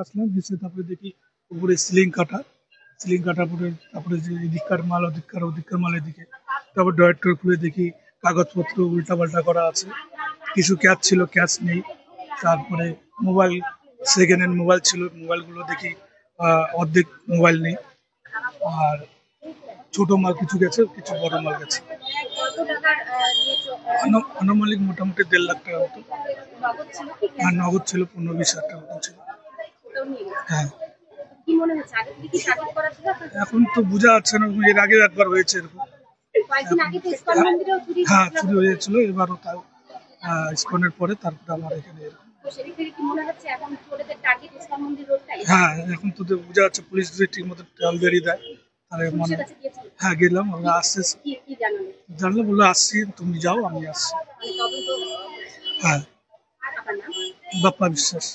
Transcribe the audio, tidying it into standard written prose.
আসলাম দিচ্ছে, তারপরে দেখি উপরে সিলিং কাটার পরে তারপরে যে এদিককার মাল ওদিককার মাল এদিকে, তারপর ড্রয়ার খুলে দেখি কাগজপত্র উল্টা পাল্টা করা আছে, কিছু ক্যাশ ছিল ক্যাশ নেই, তারপরে মোবাইল সেকেন্ড হ্যান্ড মোবাইল ছিল, মোবাইলগুলো দেখি অর্ধেক মোবাইল নেই, আর ছোট মাল কিছু গেছে, কিছু বড় মাল গেছে। আনুমানিক মোটামুটি 1.5 লাখ টাকা মতো। আর নগদ ছিল 15-20 হাজার টাকা মতো ছিল। হ্যাঁ, এখন তো বোঝা যাচ্ছে না, এর আগে একবার হয়েছে এরকম। হ্যাঁ, চুরি হয়েছিল, এবারও তাও ইসকনের পরে তারপরে আমার এখানে এরকম। হ্যাঁ, এখন তো বোঝা যাচ্ছে পুলিশ যদি ঠিক মতো টহলদারি দেয় তাহলে মানে। হ্যাঁ, গেলাম, আমরা আসছে জানলে বললো আসছি, তুমি যাও, আমি আসছি। হ্যাঁ, বাপ্পা বিশ্বাস।